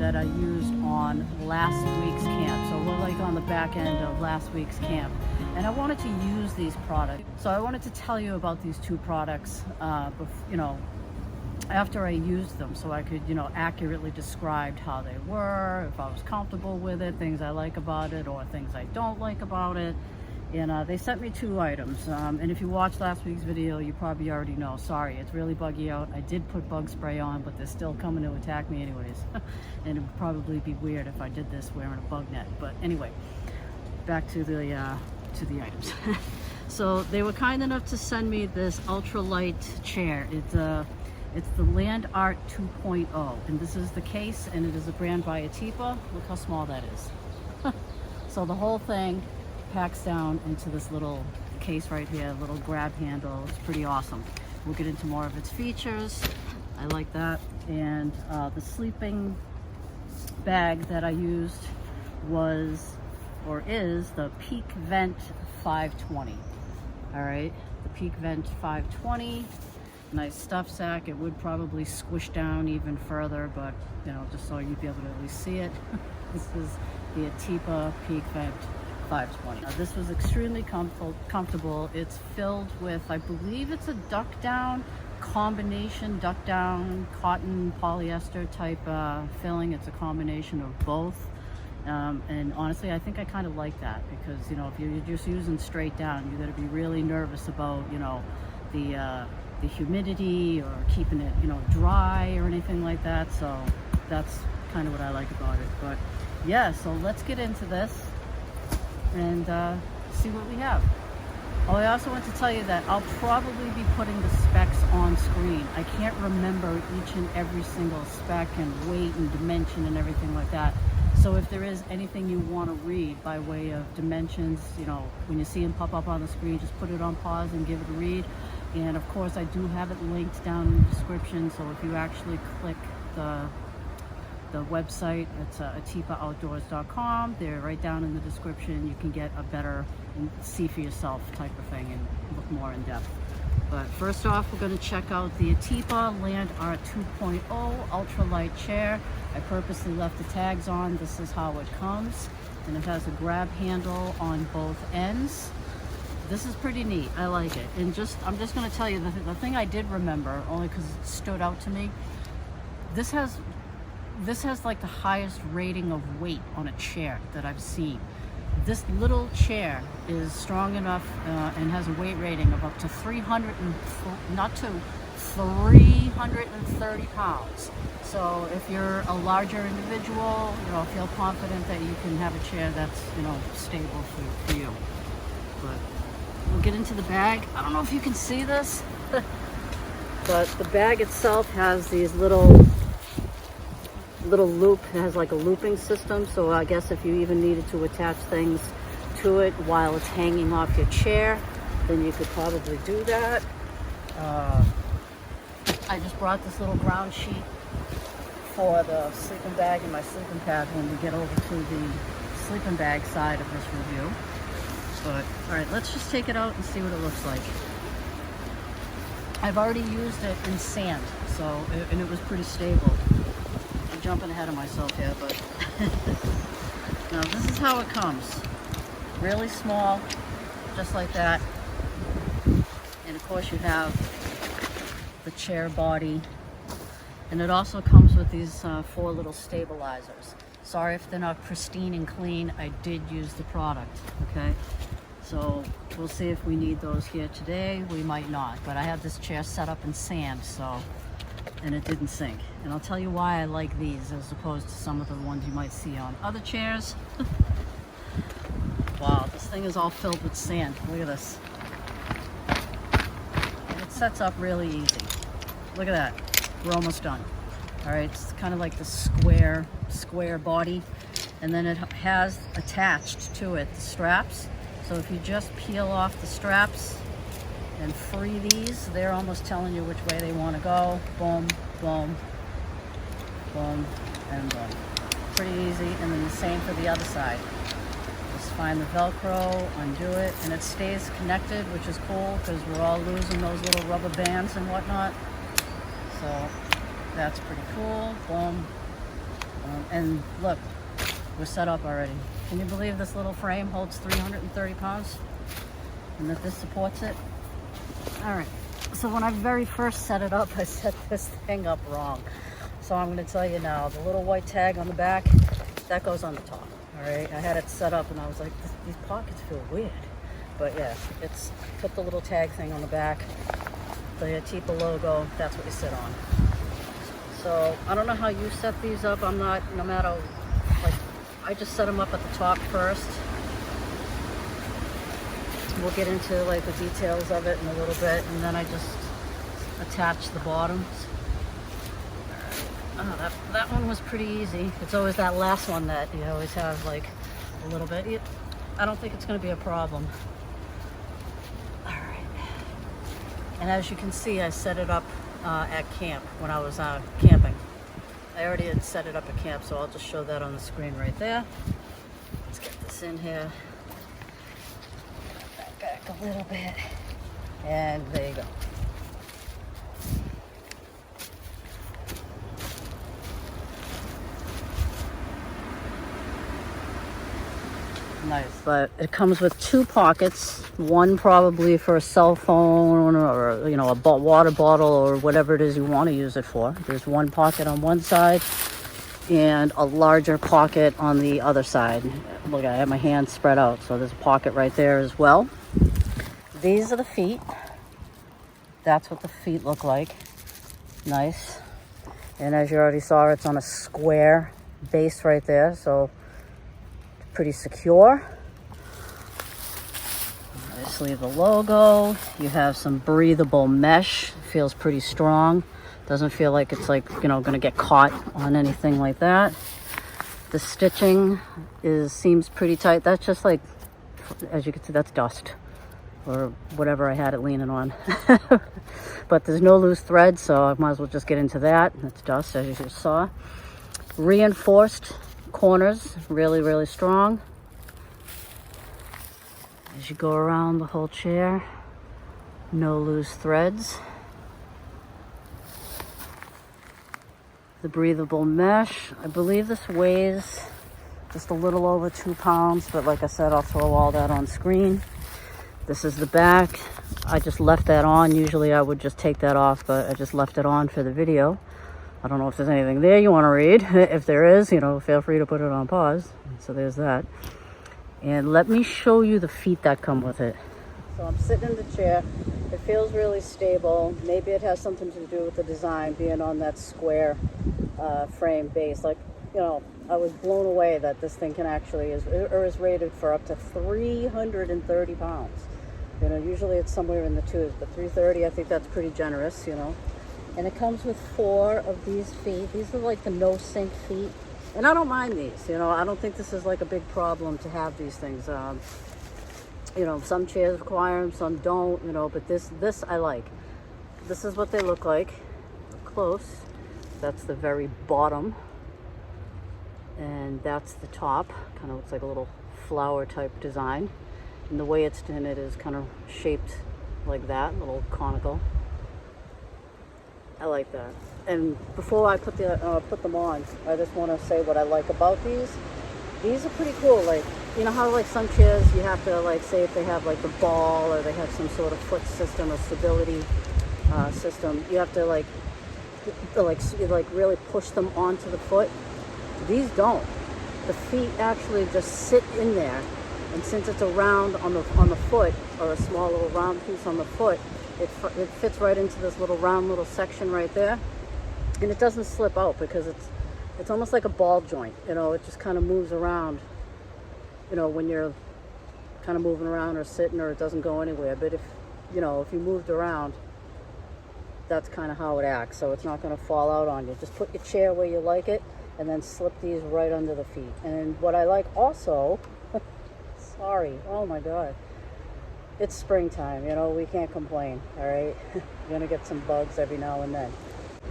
that I used on last week's camp. So we're like on the back end of last week's camp. And I wanted to use these products. So I wanted to tell you about these two products, you know, after I used them, so I could, you know, accurately describe how they were, if I was comfortable with it, things I like about it or things I don't like about it. And they sent me 2 items. And if you watched last week's video, you probably already know. Sorry, it's really buggy out. I did put bug spray on, but they're still coming to attack me anyways. And it would probably be weird if I did this wearing a bug net. But anyway, back to the items. So they were kind enough to send me this Ultralight chair. It's the Land Art 2.0, and this is the case, and it is a brand by Atepa. Look how small that is. So the whole thing packs down into this little case right here, little grab handle. It's pretty awesome. We'll get into more of its features. I like that. And the sleeping bag that I used was, or is, the Peakvent 520. All right, the Peakvent 520. Nice stuff sack. It would probably squish down even further, but you know, just so you'd be able to at least see it. This is the Atepa Peakvent 520. Now, this was extremely comfortable. It's filled with, I believe it's a duck down combination, duck down cotton polyester type filling. It's a combination of both. And honestly, I think I kind of like that, because you know, if you're just using straight down, you got to be really nervous about, you know, the humidity or keeping it, you know, dry or anything like that. So that's kind of what I like about it. But yeah, so let's get into this and see what we have. Oh, I also want to tell you that I'll probably be putting the specs on screen. I can't remember each and every single spec and weight and dimension and everything like that. So if there is anything you want to read by way of dimensions, you know, when you see them pop up on the screen, just put it on pause and give it a read. And of course, I do have it linked down in the description. So if you actually click the website, it's atepaaoutdoors.com. They're right down in the description. You can get a better and see for yourself type of thing and look more in depth. But first off, we're going to check out the Atepa Land Art 2.0 Ultralight chair. I purposely left the tags on. This is how it comes. And it has a grab handle on both ends. This is pretty neat. I like it. And I'm just going to tell you the thing I did remember, only because it stood out to me. This has like the highest rating of weight on a chair that I've seen. This little chair is strong enough and has a weight rating of up to 330 pounds. So if you're a larger individual, you know, feel confident that you can have a chair that's, you know, stable for you. But we'll get into the bag. I don't know if you can see this, but the bag itself has these little loop. It has like a looping system, so I guess if you even needed to attach things to it while it's hanging off your chair, then you could probably do that. I just brought this little ground sheet for the sleeping bag and my sleeping pad when we get over to the sleeping bag side of this review. But all right, let's just take it out and see what it looks like. I've already used it in sand, and it was pretty stable. I'm jumping ahead of myself here, but now this is how it comes. Really small, just like that. And of course you have the chair body, and it also comes with these 4 little stabilizers. Sorry if they're not pristine and clean. I did use the product, okay? So we'll see if we need those here today. We might not, but I had this chair set up in sand, and it didn't sink. And I'll tell you why I like these as opposed to some of the ones you might see on other chairs. Wow, this thing is all filled with sand. Look at this. And it sets up really easy. Look at that. We're almost done. All right, it's kind of like the square body. And then it has attached to it the straps. So if you just peel off the straps and free these, they're almost telling you which way they want to go. Boom, boom, boom, and boom. Pretty easy. And then the same for the other side. Just find the Velcro, undo it, and it stays connected, which is cool because we're all losing those little rubber bands and whatnot. So that's pretty cool. Boom, And look, we're set up already. Can you believe this little frame holds 330 pounds and that this supports it? All right, so when I very first set it up, I set this thing up wrong. So I'm gonna tell you now, the little white tag on the back, that goes on the top, all right? I had it set up and I was like, these pockets feel weird. But yeah, it's put the little tag thing on the back, the Atepa logo, that's what you sit on. So I don't know how you set these up. I'm not, no matter, like, I just set them up at the top first. We'll get into like the details of it in a little bit, and then I just attach the bottoms. Oh, that one was pretty easy. It's always that last one that you always have like a little bit. I don't think it's going to be a problem. All right. And as you can see, I set it up at camp when I was camping. I already had set it up at camp, so I'll just show that on the screen right there. Let's get this in here. Back a little bit. And there you go. Nice. But it comes with two pockets, one probably for a cell phone or, you know, a water bottle or whatever it is you want to use it for. There's one pocket on one side and a larger pocket on the other side. Look, I have my hands spread out, so there's a pocket right there as well. These are the feet. That's what the feet look like. Nice. And as you already saw, it's on a square base right there, so pretty secure. Obviously the logo. You have some breathable mesh. Feels pretty strong. Doesn't feel like it's like, you know, gonna get caught on anything like that. The stitching seems pretty tight. That's just like, as you can see, that's dust or whatever I had it leaning on. But there's no loose thread, so I might as well just get into that. That's dust, as you just saw. Reinforced corners, really, really strong. As you go around the whole chair, no loose threads. The breathable mesh, I believe this weighs just a little over 2 pounds, but like I said, I'll throw all that on screen. This is the back. I just left that on. Usually I would just take that off, but I just left it on for the video. I don't know if there's anything there you want to read. If there is, you know, feel free to put it on pause. So there's that. And let me show you the feet that come with it. So I'm sitting in the chair. It feels really stable. Maybe it has something to do with the design being on that square frame base. Like, you know, I was blown away that this thing can actually is rated for up to 330 pounds. You know, usually it's somewhere in the twos, but 330, I think that's pretty generous, you know. And it comes with 4 of these feet. These are like the no sink feet. And I don't mind these, you know. I don't think this is like a big problem to have these things. You know, some chairs require them, some don't, you know, but this I like. This is what they look like. Close. That's the very bottom. And that's the top. Kind of looks like a little flower type design. And the way it's in it is kind of shaped like that, a little conical. I like that. And before I put them on, I just want to say what I like about these. These are pretty cool. Like, you know how like some chairs you have to like say if they have like the ball or they have some sort of foot system or stability system, you have to like really push them onto the foot. These don't. The feet actually just sit in there, and since it's a round on the foot or a small little round piece on the foot, it fits right into this little round little section right there, and it doesn't slip out because it's almost like a ball joint. You know, it just kind of moves around. You know, when you're kind of moving around or sitting, or it doesn't go anywhere. But if you moved around, that's kind of how it acts. So it's not going to fall out on you. Just put your chair where you like it, and then slip these right under the feet. And what I like also, sorry, oh my God. It's springtime, you know, we can't complain, all right? You're gonna get some bugs every now and then.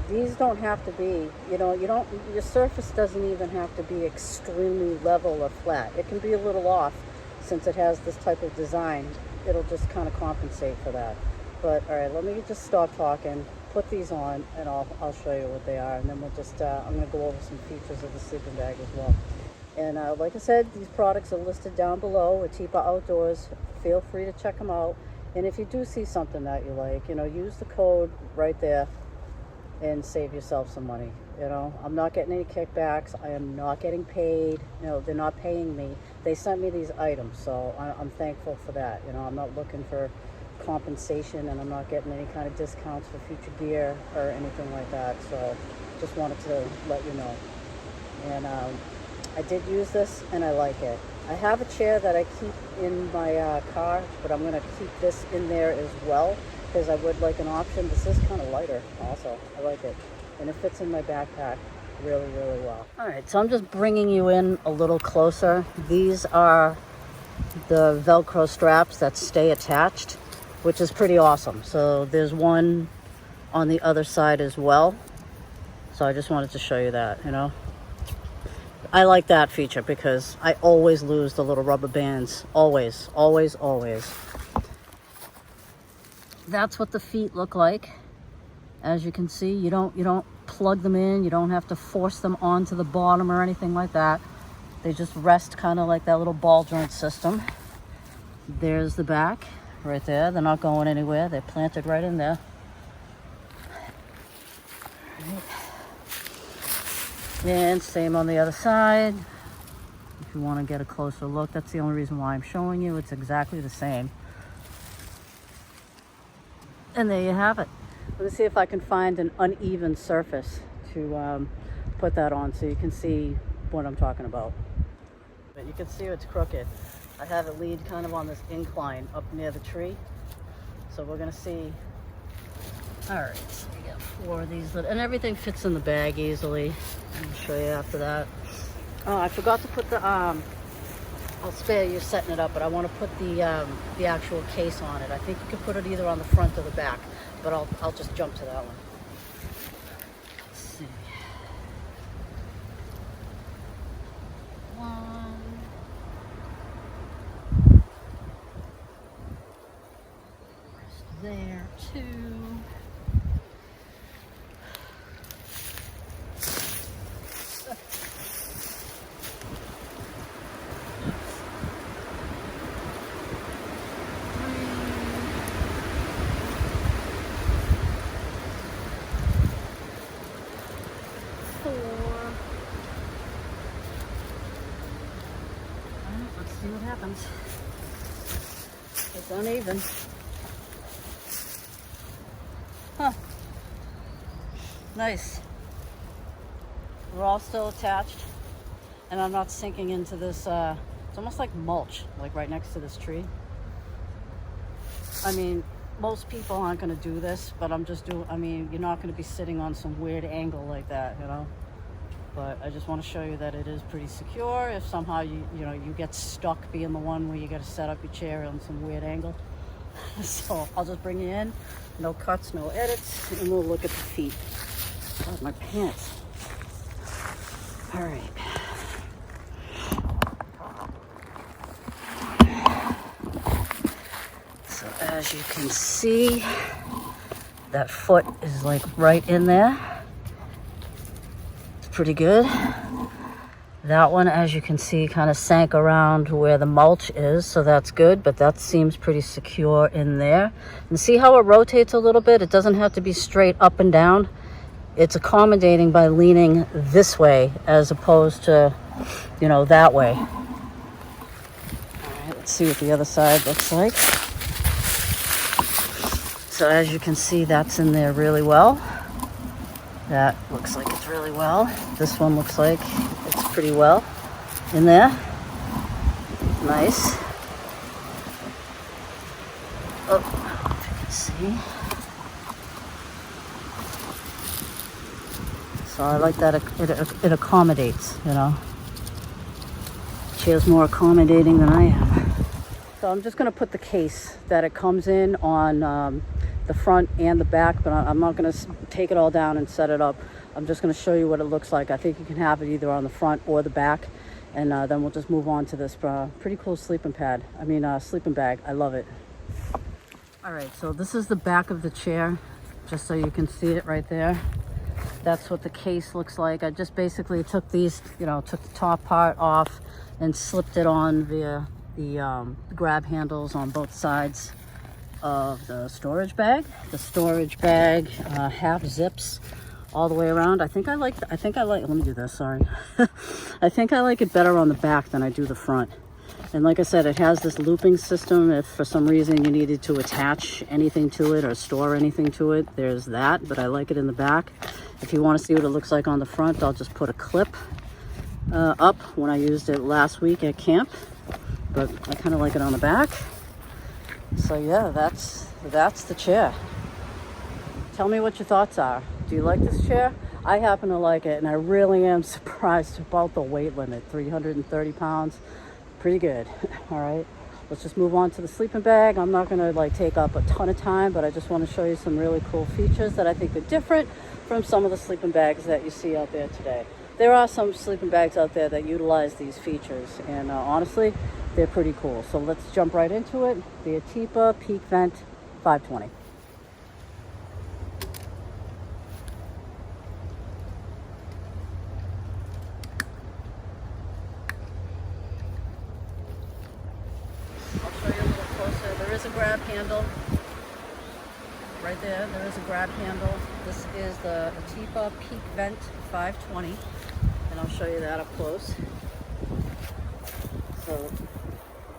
These don't have to be, you know, your surface doesn't even have to be extremely level or flat. It can be a little off since it has this type of design. It'll just kind of compensate for that. But all right, let me just stop talking. put these on, and I'll show you what they are, and then we'll just I'm going to go over some features of the sleeping bag as well. And like I said, these products are listed down below. Atepa Outdoors. Feel free to check them out. And if you do see something that you like, you know, use the code right there and save yourself some money. You know, I'm not getting any kickbacks. I am not getting paid. You know, they're not paying me. They sent me these items, so I'm thankful for that. You know, I'm not looking for compensation, and I'm not getting any kind of discounts for future gear or anything like that. So just wanted to let you know. And I did use this, and I like it. I have a chair that I keep in my car, but I'm going to keep this in there as well, because I would like an option. This is kind of lighter also. I like it. And it fits in my backpack really, really well. All right, so I'm just bringing you in a little closer. These are the Velcro straps that stay attached, which is pretty awesome. So there's one on the other side as well. So I just wanted to show you that, you know. I like that feature because I always lose the little rubber bands. Always, always, always. That's what the feet look like. As you can see, you don't plug them in. You don't have to force them onto the bottom or anything like that. They just rest kind of like that little ball joint system. There's the back right there. They're not going anywhere. They're planted right in there. Right. And same on the other side. If you want to get a closer look, that's the only reason why I'm showing you. It's exactly the same. And there you have it. Let's see if I can find an uneven surface to put that on so you can see what I'm talking about. But you can see it's crooked. I have it lead kind of on this incline up near the tree. So we're gonna see. All right, so we got 4 of these, and everything fits in the bag easily. I'll show you after that. Oh, I forgot to put the, I'll spare you setting it up, but I want to put the actual case on it. I think you can put it either on the front or the back, but I'll just jump to that one. Let's see. One. There, 2. 4. Let's see what happens. It's uneven. Huh. Nice. We're all still attached, and I'm not sinking into this, it's almost like mulch, like right next to this tree. I mean, most people aren't going to do this, but I mean, you're not going to be sitting on some weird angle like that, you know? But I just want to show you that it is pretty secure if somehow you get stuck being the one where you got to set up your chair on some weird angle. So I'll just bring you in. No cuts, no edits, and we'll look at the feet. God, my pants. All right. So as you can see, that foot is like right in there. It's pretty good. That one, as you can see, kind of sank around where the mulch is, so that's good, but that seems pretty secure in there. And see how it rotates a little bit? It doesn't have to be straight up and down. It's accommodating by leaning this way as opposed to, that way. All right, let's see what the other side looks like. So as you can see, that's in there really well. That looks like it's really well. This one looks like it's pretty well in there. Nice. Oh, if you can see. So I like that it accommodates, Chair's more accommodating than I am. So I'm just going to put the case that it comes in on the front and the back, but I'm not going to take it all down and set it up. I'm just going to show you what it looks like. I think you can have it either on the front or the back, and then we'll just move on to this pretty cool sleeping bag. I love it. All right, so this is the back of the chair. just so you can see it right there. That's what the case looks like. I just basically took these, you know, took the top part off and slipped it on via the grab handles on both sides of the storage bag. The storage bag half zips all the way around. I think I like, let me do this, sorry. I think I like it better on the back than I do the front. And like I said, it has this looping system. If for some reason you needed to attach anything to it or store anything to it, there's that, but I like it in the back. If you want to see what it looks like on the front, I'll just put a clip up when I used it last week at camp, but I kind of like it on the back. So yeah, that's the chair. Tell me what your thoughts are. Do you like this chair? I happen to like it, and I really am surprised about the weight limit, 330 pounds. Pretty good. All right, let's just move on to the sleeping bag. I'm not gonna like take up a ton of time, but I just want to show you some really cool features that I think are different from some of the sleeping bags that you see out there today. There are some sleeping bags out there that utilize these features, and honestly, they're pretty cool. So let's jump right into it. The Atepa Peakvent 520. I'll show you a little closer. There is a grab handle. Right there is a grab handle. This is the Atepa Peakvent 520, and I'll show you that up close. So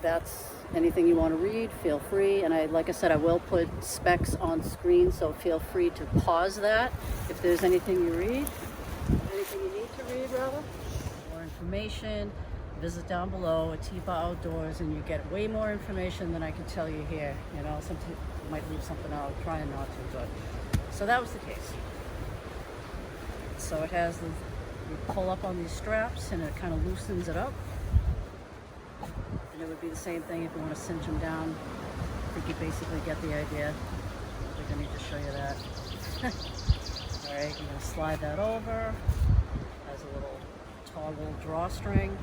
that's anything you want to read, feel free. And like I said, I will put specs on screen, so feel free to pause that if there's anything you read, anything you need to read rather. More information, visit down below Atepa Outdoors, and you get way more information than I can tell you here. You know, sometimes I might leave something out, trying not to, but so that was the case. So it has the, you pull up on these straps and it kind of loosens it up. And it would be the same thing if you want to cinch them down. I think you basically get the idea. I think I need to show you that. All right, you're gonna slide that over. Has a little toggle drawstring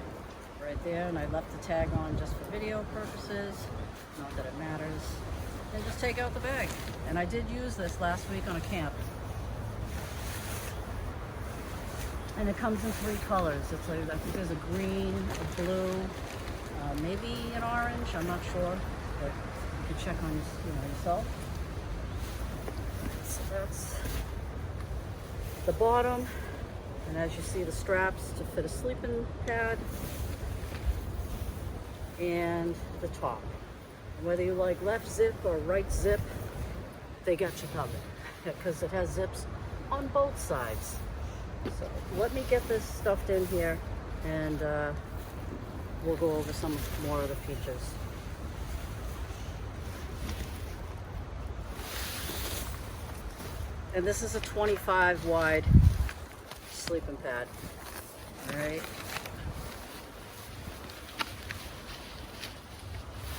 right there, and I left the tag on just for video purposes, not that it matters. And just take out the bag. And I did use this last week on a camp. And it comes in 3 colors. It's like, I think there's a green, a blue, maybe an orange, I'm not sure, but you can check on yourself. So that's the bottom, and as you see, the straps to fit a sleeping pad, and the top. And whether you like left zip or right zip, they got you covered, because it has zips on both sides. So let me get this stuffed in here, and we'll go over some more of the features. And this is a 25 wide sleeping pad. All right.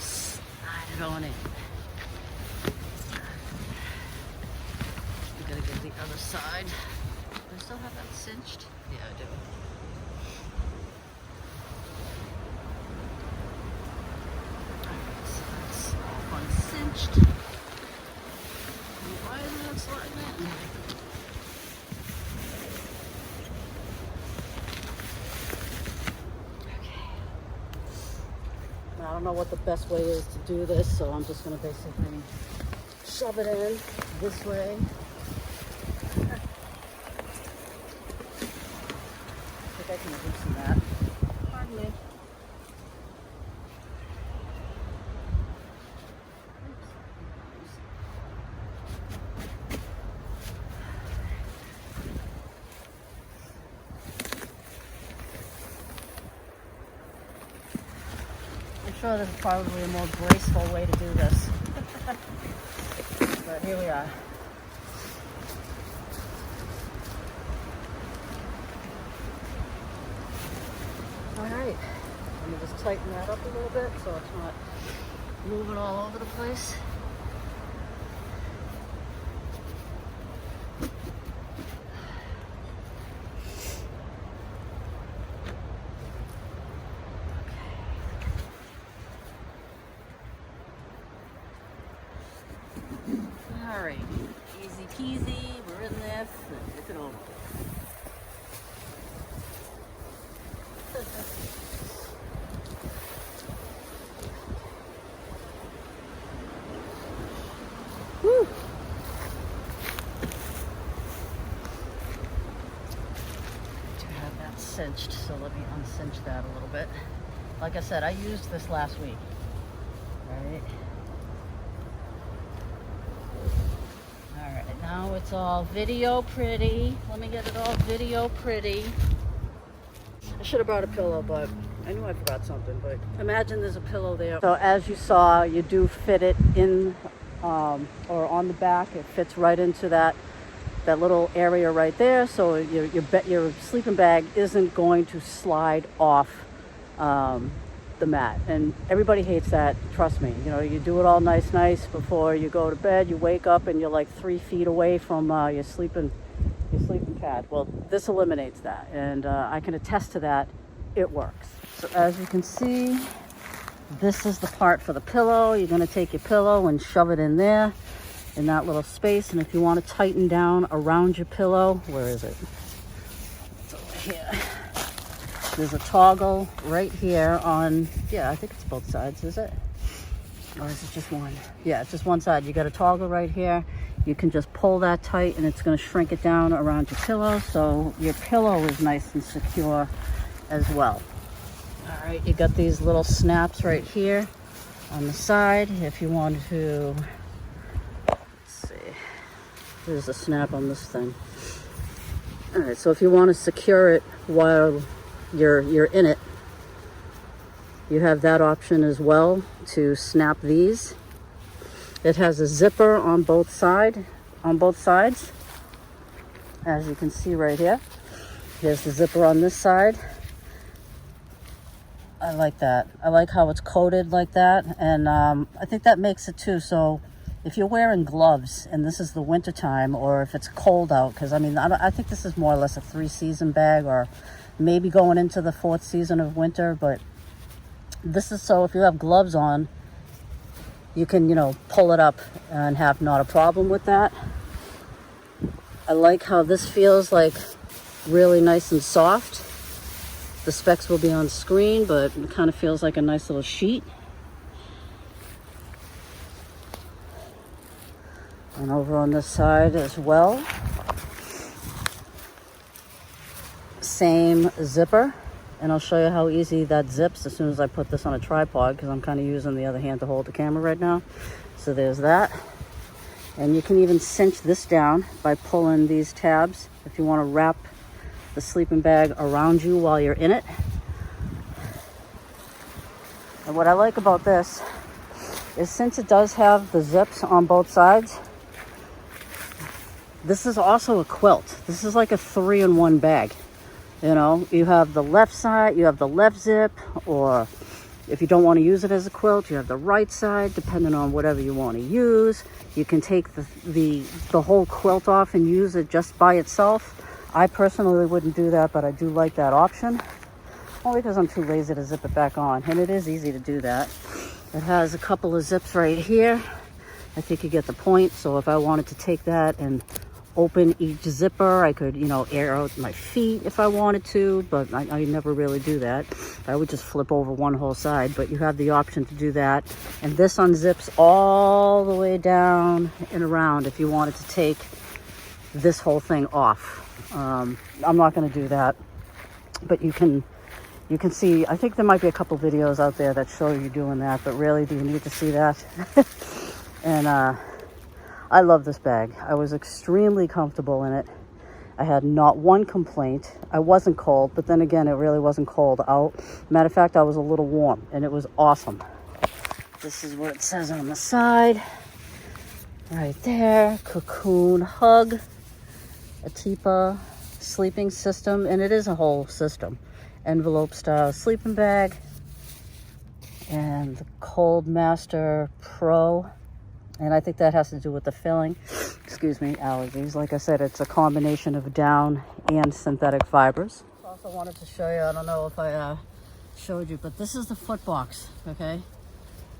Slide it on in. I'm gonna get the other side. Do I still have that cinched? Yeah, I do. Cinched. Why is it sliding in? Okay. Now, I don't know what the best way is to do this, so I'm just going to basically shove it in this way. I think I can loosen that. Pardon me. I'm sure there's probably a more graceful way to do this. But here we are. All right, let me just tighten that up a little bit so it's not moving all over the place. All right, easy peasy, we're in this. Look it over. Woo! To have that cinched, so let me uncinch that a little bit. Like I said, I used this last week. Right. All right, now it's all video pretty. Let me get it all video pretty. I should have brought a pillow, but I knew I forgot something. But imagine there's a pillow there. So as you saw, you do fit it in, or on the back. It fits right into that little area right there. So your sleeping bag isn't going to slide off the mat, and everybody hates that. Trust me. You know, you do it all nice before you go to bed. You wake up and you're like 3 feet away from your sleeping pad. Well, this eliminates that, and I can attest to that. It works. So as you can see, this is the part for the pillow. You're going to take your pillow and shove it in there, in that little space. And if you want to tighten down around your pillow, where is it? It's over here. There's a toggle right here on, yeah, I think it's both sides, is it? Or is it just one? Yeah, it's just one side. You got a toggle right here. You can just pull that tight and it's going to shrink it down around your pillow, so your pillow is nice and secure as well. All right, you got these little snaps right here on the side. If you want to, let's see, there's a snap on this thing. All right, so if you want to secure it while you're in it, you have that option as well to snap these. It has a zipper on both sides, as you can see right here. Here's the zipper on this side. I like that. I like how it's coated like that, and I think that makes it too. So if you're wearing gloves and this is the winter time, or if it's cold out, because I mean, I think this is more or less a 3-season bag, or maybe going into the 4th season of winter, but this is so if you have gloves on, you can, you know, pull it up and have not a problem with that. I like how this feels, like really nice and soft. The specs will be on screen, but it kind of feels like a nice little sheet. And over on this side as well, same zipper, and I'll show you how easy that zips as soon as I put this on a tripod, because I'm kind of using the other hand to hold the camera right now. So there's that. And you can even cinch this down by pulling these tabs if you want to wrap the sleeping bag around you while you're in it. And what I like about this is, since it does have the zips on both sides, this is also a quilt. This is like a 3-in-1 bag. You know, you have the left side, you have the left zip, or if you don't want to use it as a quilt, you have the right side, depending on whatever you want to use. You can take the whole quilt off and use it just by itself. I personally wouldn't do that, but I do like that option, only because I'm too lazy to zip it back on, and it is easy to do that. It has a couple of zips right here. I think you get the point. So if I wanted to take that and open each zipper, I could, you know, air out my feet if I wanted to, but I never really do that. I would just flip over one whole side, but you have the option to do that. And this unzips all the way down and around if you wanted to take this whole thing off. I'm not going to do that, but you can see, I think there might be a couple videos out there that show you doing that, but really, do you need to see that? And I love this bag. I was extremely comfortable in it. I had not one complaint. I wasn't cold, but then again, it really wasn't cold out. Matter of fact, I was a little warm, and it was awesome. This is what it says on the side. Right there, Cocoon Hug, Atepa sleeping system, and it is a whole system. Envelope style sleeping bag, and the Cold Master Pro. And I think that has to do with the filling. Excuse me, allergies. Like I said, it's a combination of down and synthetic fibers. I also wanted to show you, I don't know if I showed you, but this is the foot box, okay?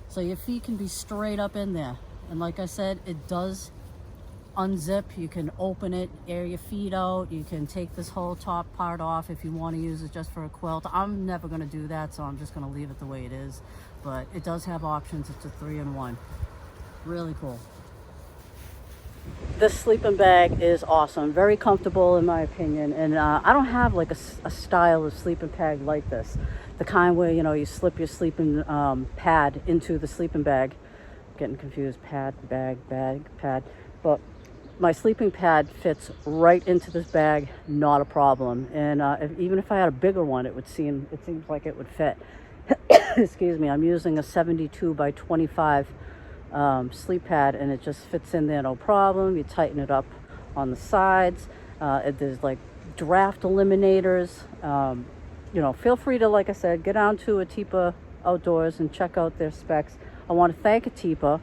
So your feet can be straight up in there. And like I said, it does unzip, you can open it, air your feet out, you can take this whole top part off if you want to use it just for a quilt. I'm never going to do that, so I'm just going to leave it the way it is, but it does have options. It's a 3-in-1. Really cool. This sleeping bag is awesome, very comfortable in my opinion, and I don't have like a style of sleeping bag like this, the kind where, you know, you slip your sleeping pad into the sleeping bag. Getting confused, pad, bag, pad, but my sleeping pad fits right into this bag, not a problem. And even if I had a bigger one, it seems like it would fit. Excuse me. I'm using a 72 by 25 sleep pad, and it just fits in there, no problem. You tighten it up on the sides. There's like draft eliminators. You know, feel free to, like I said, get down to Atepa Outdoors and check out their specs. I want to thank Atepa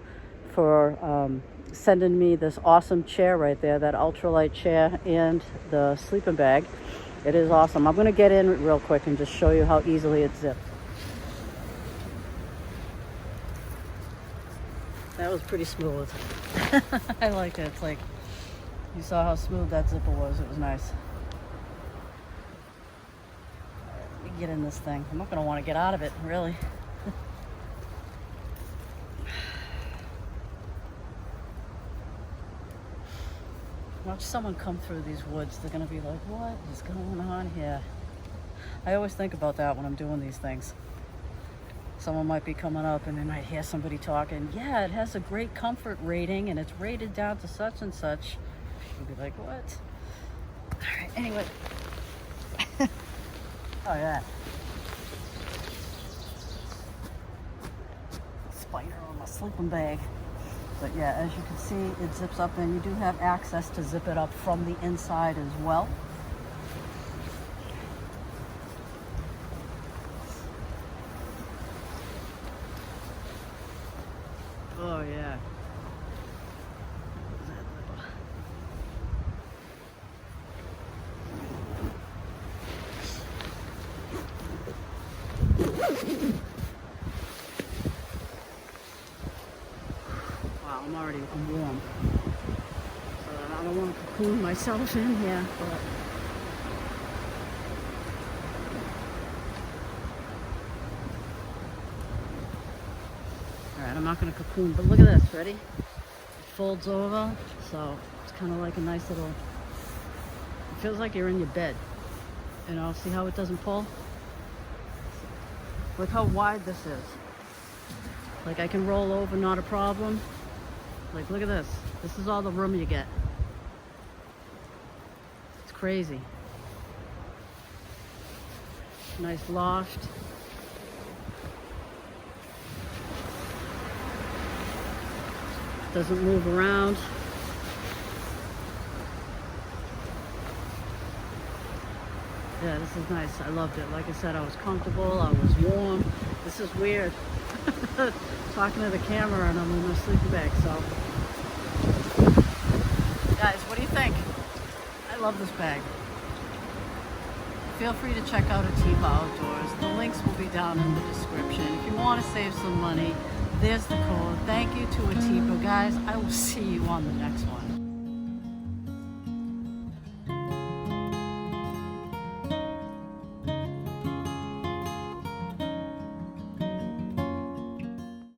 for sending me this awesome chair right there, that ultralight chair, and the sleeping bag. It is awesome. I'm going to get in real quick and just show you how easily it zips. That was pretty smooth. I like it. It's like, you saw how smooth that zipper was. It was nice. Let me get in this thing. I'm not going to want to get out of it, really. Watch someone come through these woods. They're gonna be like, what is going on here? I always think about that when I'm doing these things. Someone might be coming up and they might hear somebody talking. Yeah, it has a great comfort rating and it's rated down to such and such. You'll be like, what? All right, anyway. Oh yeah. Spider on my sleeping bag. But yeah, as you can see, it zips up, and you do have access to zip it up from the inside as well. Oh yeah. I'm warm. So I don't want to cocoon myself in here, but alright, I'm not going to cocoon, but look at this, ready? It folds over, so it's kind of like a nice little, it feels like you're in your bed. You know, see how it doesn't pull? Look how wide this is. Like, I can roll over, not a problem. Like, look at this. This is all the room you get. It's crazy. Nice loft. Doesn't move around. Yeah, this is nice. I loved it. Like I said, I was comfortable. I was warm. This is weird. Talking to the camera and I'm in my sleeping bag, so. Guys, what do you think? I love this bag. Feel free to check out Atepa Outdoors. The links will be down in the description. If you want to save some money, there's the code. Thank you to Atepa. Guys, I will see you on the next one.